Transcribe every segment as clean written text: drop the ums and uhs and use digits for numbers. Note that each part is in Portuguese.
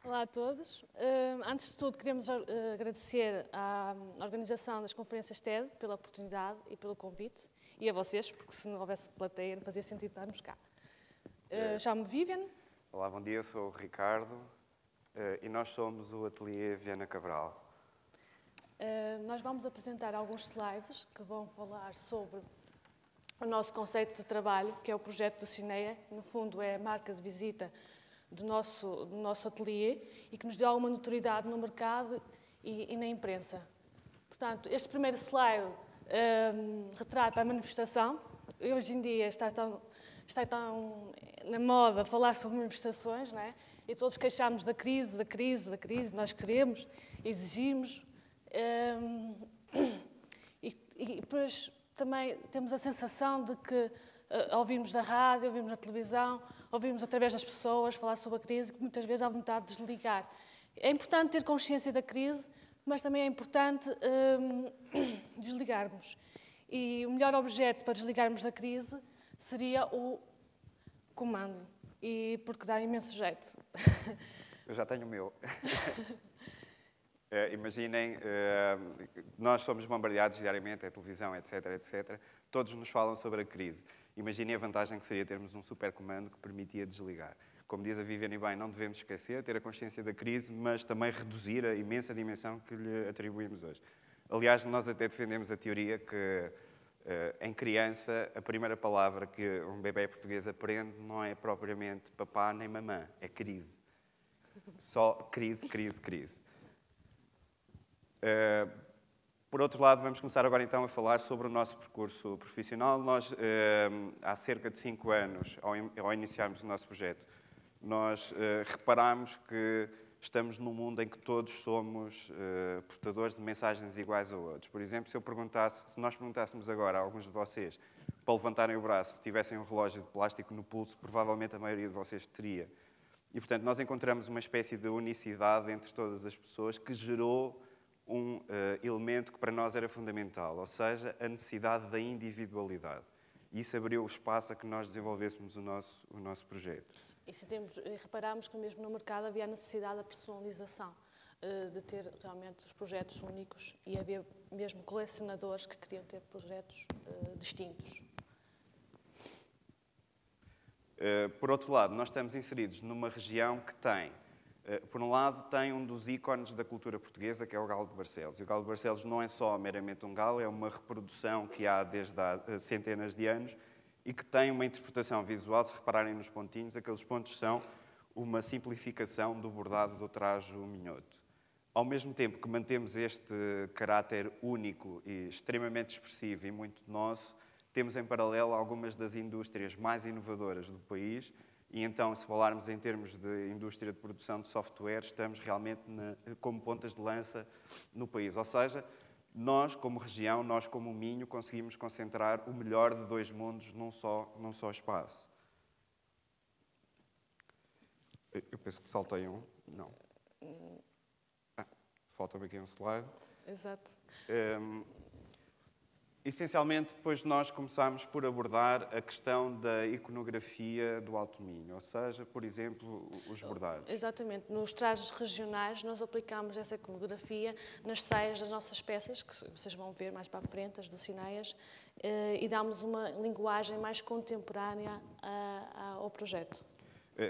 Olá a todos. Antes de tudo, queremos agradecer à organização das conferências TED pela oportunidade e pelo convite, e a vocês, porque se não houvesse plateia não fazia sentido estarmos cá. Chamo-me Vivian. Olá, bom dia, sou o Ricardo e nós somos o Ateliê Viana Cabral. Nós vamos apresentar alguns slides que vão falar sobre o nosso conceito de trabalho, que é o projeto do Cineia, que no fundo é a marca de visita do nosso ateliê e que nos deu alguma notoriedade no mercado e na imprensa. Portanto, este primeiro slide retrata a manifestação. Hoje em dia está tão na moda falar sobre manifestações, não é? E todos queixamos da crise. Nós queremos, exigimos. E depois também temos a sensação de que ouvimos da rádio, ouvimos na televisão, ouvimos através das pessoas falar sobre a crise, que muitas vezes há vontade de desligar. É importante ter consciência da crise, mas também é importante desligarmos. E o melhor objeto para desligarmos da crise seria o comando, porque dá imenso jeito. Eu já tenho o meu. Imaginem, nós somos bombardeados diariamente, a televisão, etc, etc. Todos nos falam sobre a crise. Imaginem a vantagem que seria termos um supercomando que permitia desligar. Como diz a Viviane bem, não devemos esquecer, ter a consciência da crise, mas também reduzir a imensa dimensão que lhe atribuímos hoje. Aliás, nós até defendemos a teoria que, em criança, a primeira palavra que um bebê português aprende não é propriamente papá nem mamã, é crise. Só crise, crise, crise. Por outro lado, vamos começar agora então a falar sobre o nosso percurso profissional. Nós, há cerca de 5 anos, ao iniciarmos o nosso projeto, nós reparámos que estamos num mundo em que todos somos portadores de mensagens iguais a outros. Por exemplo, se nós perguntássemos agora a alguns de vocês para levantarem o braço, se tivessem um relógio de plástico no pulso, provavelmente a maioria de vocês teria. E, portanto, nós encontramos uma espécie de unicidade entre todas as pessoas que gerou um elemento que para nós era fundamental, ou seja, a necessidade da individualidade. E isso abriu o espaço a que nós desenvolvêssemos o nosso projeto. E reparámos que mesmo no mercado havia a necessidade da personalização, de ter realmente os projetos únicos, e havia mesmo colecionadores que queriam ter projetos distintos. Por outro lado, nós estamos inseridos numa região que tem, por um lado, tem um dos ícones da cultura portuguesa, que é o Galo de Barcelos. E o Galo de Barcelos não é só meramente um galo, é uma reprodução que há desde há centenas de anos e que tem uma interpretação visual. Se repararem nos pontinhos, aqueles pontos são uma simplificação do bordado do trajo minhoto. Ao mesmo tempo que mantemos este caráter único e extremamente expressivo e muito nosso, temos em paralelo algumas das indústrias mais inovadoras do país. E então, se falarmos em termos de indústria de produção de software, estamos realmente como pontas de lança no país. Ou seja, nós, como região, nós, como Minho, conseguimos concentrar o melhor de 2 mundos num só espaço. Eu penso que saltei um. Não. Falta-me aqui um slide. Exato. Essencialmente, depois nós começámos por abordar a questão da iconografia do Alto Minho, ou seja, por exemplo, os bordados. Exatamente. Nos trajes regionais, nós aplicámos essa iconografia nas saias das nossas peças, que vocês vão ver mais para a frente, as do Cineias, e damos uma linguagem mais contemporânea ao projeto.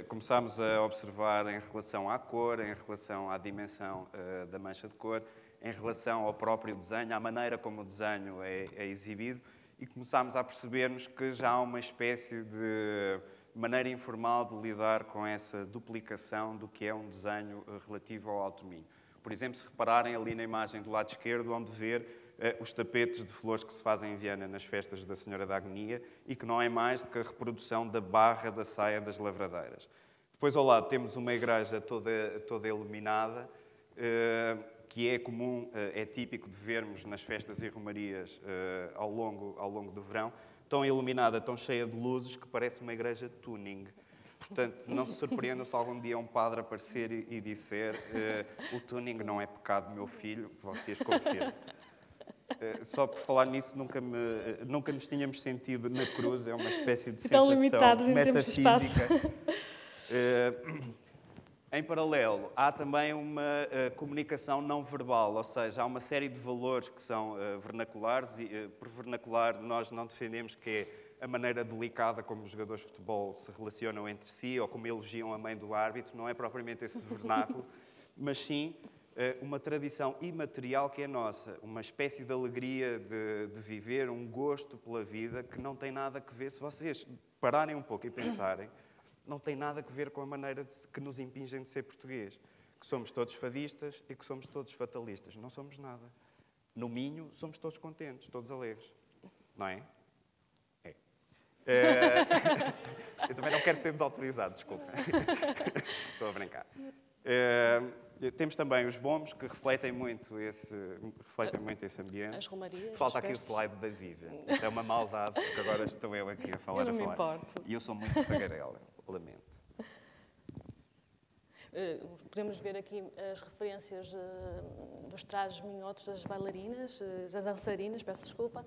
Começámos a observar em relação à cor, em relação à dimensão da mancha de cor, em relação ao próprio desenho, à maneira como o desenho é exibido, e começámos a percebermos que já há uma espécie de maneira informal de lidar com essa duplicação do que é um desenho relativo ao Alto Minho. Por exemplo, se repararem ali na imagem do lado esquerdo, vão ver os tapetes de flores que se fazem em Viana nas festas da Senhora da Agonia e que não é mais do que a reprodução da barra da saia das lavradeiras. Depois, ao lado, temos uma igreja toda iluminada, que é comum, é típico de vermos nas festas e romarias ao longo do verão, tão iluminada, tão cheia de luzes, que parece uma igreja tuning. Portanto, não se surpreendam se algum dia um padre aparecer e disser o tuning não é pecado, meu filho, vocês confirmem. Só por falar nisso, nunca nos tínhamos sentido na cruz, é uma espécie de sensação metafísica. Em paralelo, há também uma comunicação não verbal, ou seja, há uma série de valores que são vernaculares e, por vernacular, nós não defendemos que é a maneira delicada como os jogadores de futebol se relacionam entre si ou como elogiam a mãe do árbitro, não é propriamente esse vernáculo, mas sim uma tradição imaterial que é nossa, uma espécie de alegria de viver, um gosto pela vida que não tem nada a ver, se vocês pararem um pouco e pensarem, não tem nada a ver com a maneira que nos impingem de ser português. Que somos todos fadistas e que somos todos fatalistas. Não somos nada. No Minho, somos todos contentes, todos alegres. Não é? É. Eu também não quero ser desautorizado, desculpa. Estou a brincar. Temos também os bombos, que refletem muito esse ambiente. As romarias. Falta aqui o slide da Viva. Isto é uma maldade, porque agora estou eu aqui a falar. Eu não me importo. E eu sou muito tagarela, lamento. Podemos ver aqui as referências dos trajes minhotos das bailarinas, das dançarinas, peço desculpa.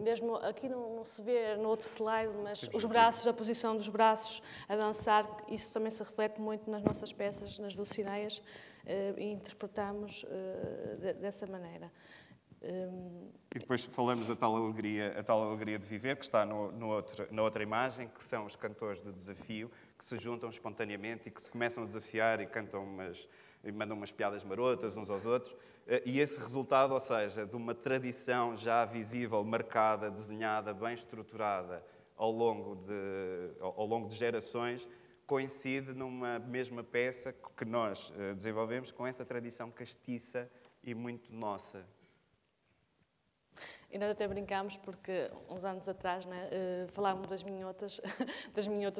Mesmo aqui não se vê no outro slide, mas os braços, a posição dos braços a dançar, isso também se reflete muito nas nossas peças, nas Dulcineias, e interpretamos dessa maneira. E depois falamos da tal alegria de viver, que está na outra imagem, que são os cantores de desafio, que se juntam espontaneamente e que se começam a desafiar e mandam umas piadas marotas uns aos outros. E esse resultado, ou seja, de uma tradição já visível, marcada, desenhada, bem estruturada ao longo de gerações, coincide numa mesma peça que nós desenvolvemos com essa tradição castiça e muito nossa. E nós até brincámos porque, uns anos atrás, né, falávamos das minhotas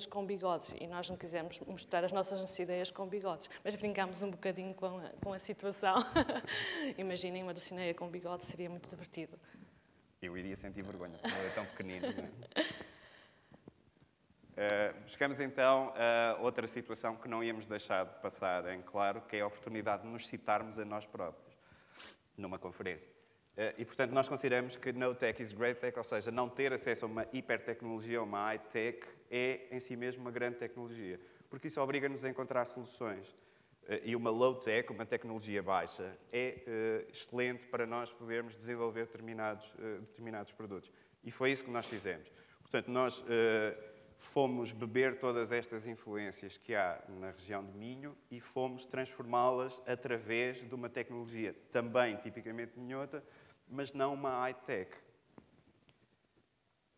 com bigodes e nós não quisemos mostrar as nossas ideias com bigodes, mas brincámos um bocadinho com a situação. Imaginem uma Dulcineia com bigode, seria muito divertido. Eu iria sentir vergonha, porque ele é tão pequenino. Não é? Chegamos então a outra situação que não íamos deixar de passar em claro, que é a oportunidade de nos citarmos a nós próprios numa conferência. E, portanto, nós consideramos que no tech is great tech, ou seja, não ter acesso a uma hipertecnologia, uma high-tech, é em si mesmo uma grande tecnologia, porque isso obriga-nos a encontrar soluções. E uma low-tech, uma tecnologia baixa, é excelente para nós podermos desenvolver determinados produtos. E foi isso que nós fizemos. Portanto, nós fomos beber todas estas influências que há na região do Minho e fomos transformá-las através de uma tecnologia também tipicamente minhota, mas não uma high-tech.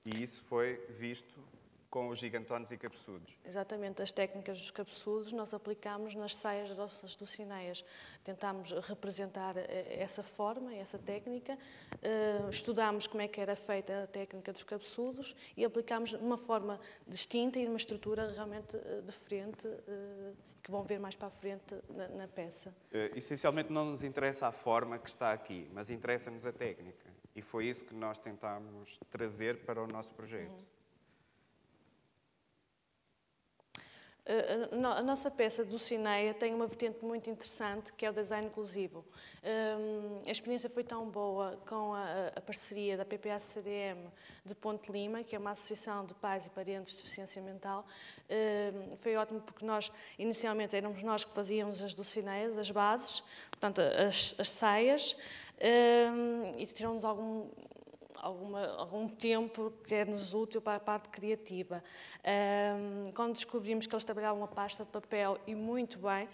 E isso foi visto com os gigantones e cabeçudos. Exatamente, as técnicas dos cabeçudos nós aplicámos nas saias das nossas Dulcineias. Tentámos representar essa forma, essa técnica, estudámos como é que era feita a técnica dos cabeçudos e aplicámos de uma forma distinta e de uma estrutura realmente diferente, que vão ver mais para a frente na peça. Essencialmente não nos interessa a forma que está aqui, mas interessa-nos a técnica. E foi isso que nós tentámos trazer para o nosso projeto. A nossa peça Dulcineia tem uma vertente muito interessante, que é o design inclusivo. A experiência foi tão boa com a parceria da PPA-CDM de Ponte Lima, que é uma associação de pais e parentes de deficiência mental. Foi ótimo porque nós, inicialmente, éramos nós que fazíamos as Dulcineias, as bases, portanto, as saias, e tiramos algum tempo que é-nos útil para a parte criativa. Quando descobrimos que eles trabalhavam uma pasta de papel e muito bem,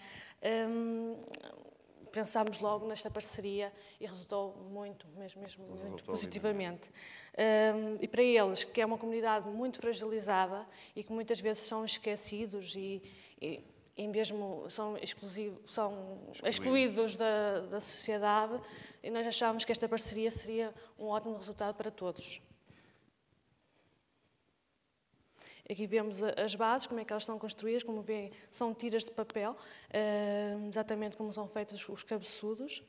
pensámos logo nesta parceria e resultou muito, mesmo muito positivamente. E para eles, que é uma comunidade muito fragilizada e que muitas vezes são esquecidos e mesmo são excluídos da sociedade, e nós achávamos que esta parceria seria um ótimo resultado para todos. Aqui vemos as bases, como é que elas são construídas, como veem, são tiras de papel, exatamente como são feitos os cabeçudos.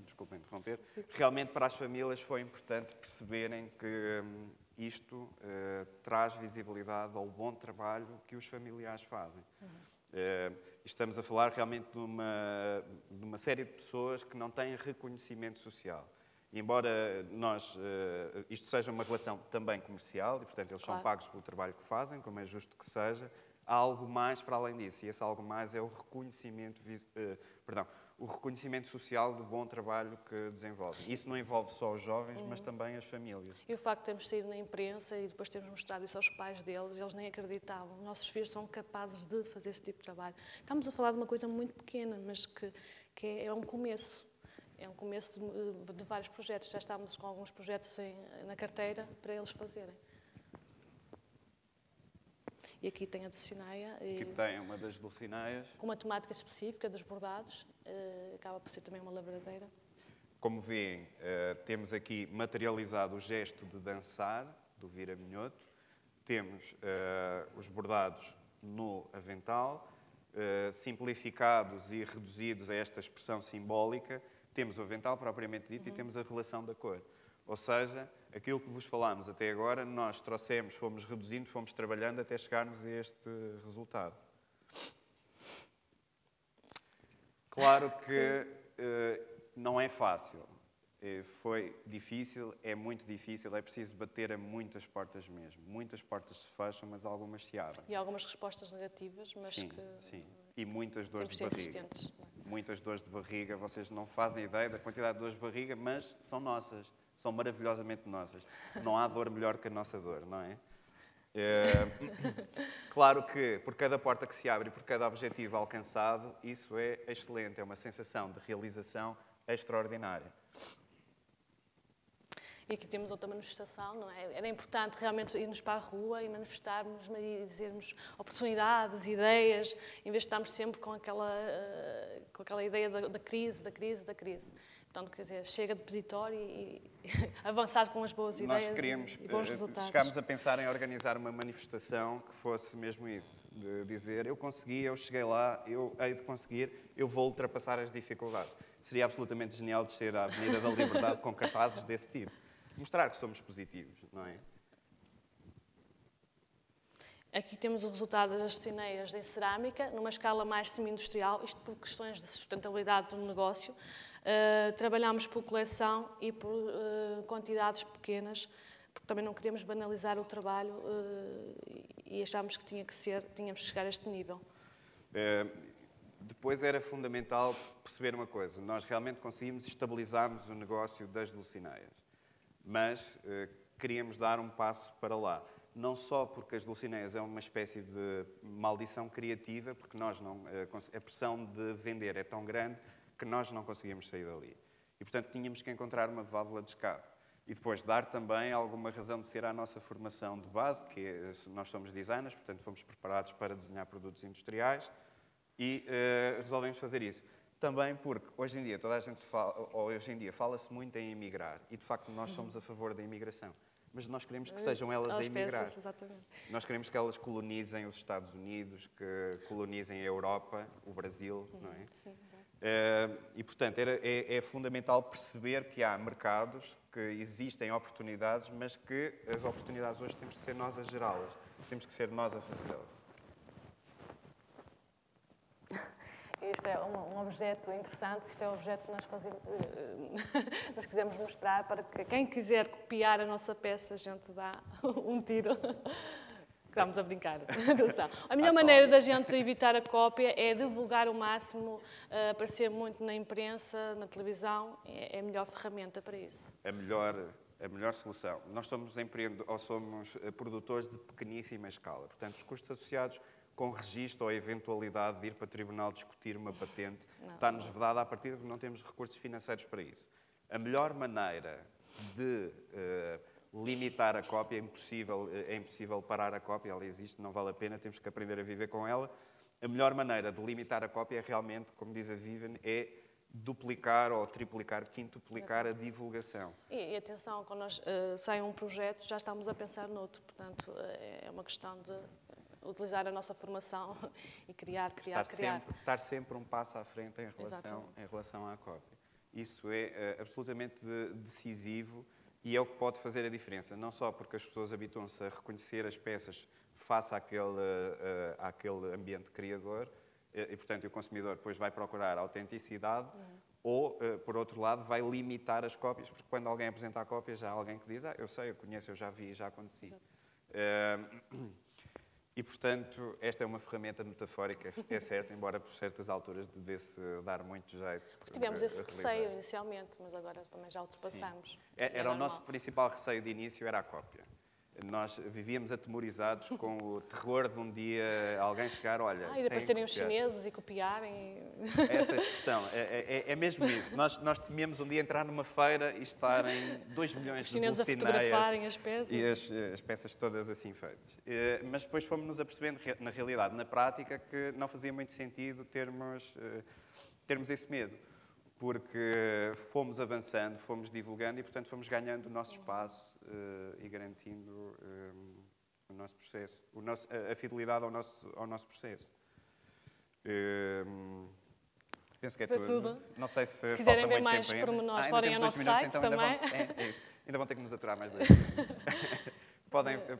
Desculpa interromper. Realmente para as famílias foi importante perceberem que isto traz visibilidade ao bom trabalho que os familiares fazem. Estamos a falar realmente de uma série de pessoas que não têm reconhecimento social. Embora isto seja uma relação também comercial, e portanto eles são pagos pelo trabalho que fazem, como é justo que seja, há algo mais para além disso, e esse algo mais é o reconhecimento social do bom trabalho que desenvolvem. Isso não envolve só os jovens, mas também as famílias. E o facto de termos saído na imprensa e depois termos mostrado isso aos pais deles, eles nem acreditavam. Os nossos filhos são capazes de fazer esse tipo de trabalho. Estamos a falar de uma coisa muito pequena, mas que é um começo. É um começo de vários projetos. Já estamos com alguns projetos na carteira para eles fazerem. E aqui tem a Dulcineia. Aqui tem uma das Dulcineias. Com uma temática específica dos bordados. Acaba por ser também uma lavradeira. Como veem, temos aqui materializado o gesto de dançar, do Vira Minhoto. Temos os bordados no avental, simplificados e reduzidos a esta expressão simbólica. Temos o avental propriamente dito e temos a relação da cor. Ou seja, aquilo que vos falámos até agora, nós trouxemos, fomos reduzindo, fomos trabalhando até chegarmos a este resultado. Claro que não é fácil. Foi difícil, é muito difícil, é preciso bater a muitas portas mesmo. Muitas portas se fecham, mas algumas se abrem. E algumas respostas negativas, mas sim, que... Sim, e muitas dores de barriga. Não é? Muitas dores de barriga, vocês não fazem ideia da quantidade de dores de barriga, mas são nossas, são maravilhosamente nossas. Não há dor melhor que a nossa dor, não é? Claro que por cada porta que se abre e por cada objetivo alcançado, isso é excelente, é uma sensação de realização extraordinária. E aqui temos outra manifestação, não é? Era importante realmente irmos para a rua e manifestarmos e dizermos oportunidades, ideias, em vez de estarmos sempre com aquela ideia da crise. Portanto, quer dizer, chega de peditório e avançar com as boas ideias e bons resultados. Chegámos a pensar em organizar uma manifestação que fosse mesmo isso, de dizer eu consegui, eu cheguei lá, eu hei de conseguir, eu vou ultrapassar as dificuldades. Seria absolutamente genial descer à Avenida da Liberdade com cartazes desse tipo. Mostrar que somos positivos, não é? Aqui temos o resultado das Dulcineias em cerâmica, numa escala mais semi-industrial, isto por questões de sustentabilidade do negócio. Trabalhamos por coleção e por quantidades pequenas, porque também não queríamos banalizar o trabalho e achámos que tínhamos que chegar a este nível. Depois era fundamental perceber uma coisa, nós realmente conseguimos estabilizarmos o negócio das Dulcineias. Mas queríamos dar um passo para lá. Não só porque as Dulcineias é uma espécie de maldição criativa, porque a pressão de vender é tão grande que nós não conseguíamos sair dali. E, portanto, tínhamos que encontrar uma válvula de escape. E depois dar também alguma razão de ser à nossa formação de base, que nós somos designers, portanto, fomos preparados para desenhar produtos industriais e resolvemos fazer isso. Também porque hoje em dia toda a gente fala-se muito em emigrar e de facto nós somos a favor da imigração, mas nós queremos que sejam elas a emigrar. Exatamente. Nós queremos que elas colonizem os Estados Unidos, que colonizem a Europa, o Brasil, não é? Sim, e portanto é fundamental perceber que há mercados, que existem oportunidades, mas que as oportunidades hoje temos que ser nós a gerá-las, temos que ser nós a fazê-las. Este é um objeto interessante, este é o objeto que nós quisemos mostrar para que quem quiser copiar a nossa peça, a gente dá um tiro. Estamos a brincar. A melhor maneira da gente evitar a cópia é divulgar o máximo, aparecer muito na imprensa, na televisão, é a melhor ferramenta para isso. A melhor solução. Nós somos produtores de pequeníssima escala, portanto os custos associados com registro ou a eventualidade de ir para o tribunal discutir uma patente, está-nos vedada a partir de que não temos recursos financeiros para isso. A melhor maneira de limitar a cópia, é impossível parar a cópia, ela existe, não vale a pena, temos que aprender a viver com ela. A melhor maneira de limitar a cópia é realmente, como diz a Vivian, é duplicar ou triplicar, quintuplicar a divulgação. E atenção, quando sai um projeto, já estamos a pensar noutro, portanto, é uma questão de utilizar a nossa formação e criar. Estar sempre um passo à frente em relação à cópia. Isso é absolutamente decisivo e é o que pode fazer a diferença, não só porque as pessoas habituam-se a reconhecer as peças face àquele ambiente criador e, portanto, o consumidor depois vai procurar autenticidade, Ou, por outro lado, vai limitar as cópias, porque quando alguém apresenta a cópia, já há alguém que diz, eu sei, eu conheço, eu já vi, já aconteci. E, portanto, esta é uma ferramenta metafórica, é certo, embora por certas alturas devesse dar muito jeito. Porque tivemos esse receio inicialmente, mas agora também já ultrapassamos. Era o nosso principal receio de início, era a cópia. Nós vivíamos atemorizados com o terror de um dia alguém chegar, olha... E de aparecerem os chineses e copiarem. Essa expressão, é mesmo isso. Nós temíamos um dia entrar numa feira e estarem 2 milhões de chineses a fotografarem as peças. E as peças todas assim feitas. Mas depois fomos-nos apercebendo, na realidade, na prática, que não fazia muito sentido termos esse medo. Porque fomos avançando, fomos divulgando e, portanto, fomos ganhando o nosso espaço e garantindo o nosso processo, a fidelidade ao nosso processo. Penso que é tudo. Não sei se quiserem ver muito mais tempo pormenores, podem ir ao nosso minutos, site então também. É isso. Ainda vão ter que nos aturar mais 2 minutos.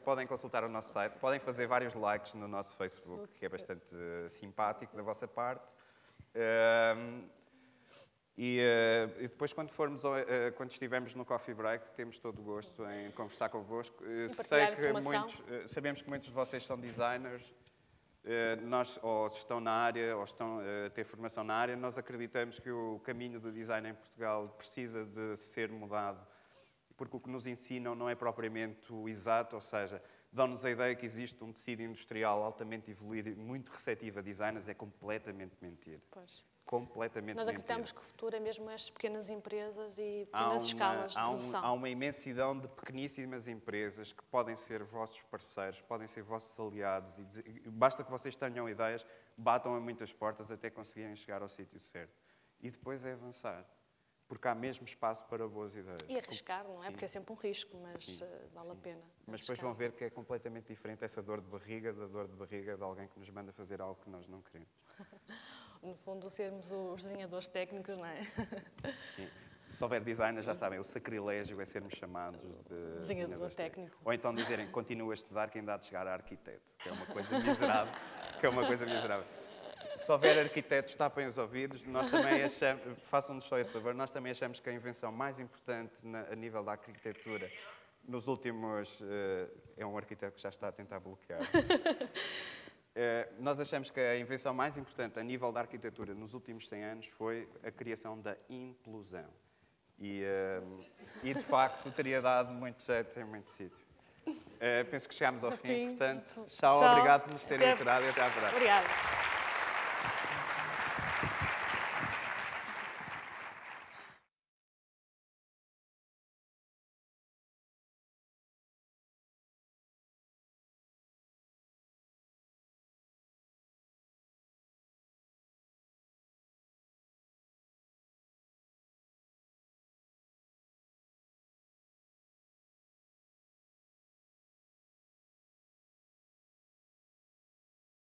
Podem consultar o nosso site, podem fazer vários likes no nosso Facebook, que é bastante simpático da vossa parte. E depois, quando estivermos no coffee break, temos todo o gosto em conversar convosco. Sabemos que muitos de vocês são designers, ou estão na área, ou estão a ter formação na área. Nós acreditamos que o caminho do design em Portugal precisa de ser mudado, porque o que nos ensinam não é propriamente o exato, ou seja, dão-nos a ideia que existe um tecido industrial altamente evoluído e muito receptivo a designers, é completamente mentira. Pois. Completamente Nós acreditamos mentira. que o futuro é mesmo estas pequenas empresas e pequenas escalas de produção. Há uma imensidão de pequeníssimas empresas que podem ser vossos parceiros, podem ser vossos aliados. Basta que vocês tenham ideias, batam a muitas portas até conseguirem chegar ao sítio certo. E depois é avançar. Porque há mesmo espaço para boas ideias. E arriscar, não é? Sim. Porque é sempre um risco, mas vale a pena. Mas depois vão ver que é completamente diferente essa dor de barriga da dor de barriga de alguém que nos manda fazer algo que nós não queremos. No fundo, sermos os desenhadores técnicos, não é? Sim. Se houver designers, já sabem, o sacrilégio é sermos chamados de desenhadores técnicos. Ou então dizerem, continua a estudar que ainda há de chegar a arquiteto, que é uma coisa miserável. Se houver arquitetos, tapem os ouvidos. Nós também achamos, façam-nos só esse favor, nós também achamos que a invenção mais importante a nível da arquitetura, nos últimos... é um arquiteto que já está a tentar bloquear. Nós achamos que a invenção mais importante a nível da arquitetura nos últimos 100 anos foi a criação da implosão. E de facto, teria dado muito jeito em muito sítio. Penso que chegámos ao fim, portanto, tchau, obrigado por nos terem aturado e até à próxima. Obrigada.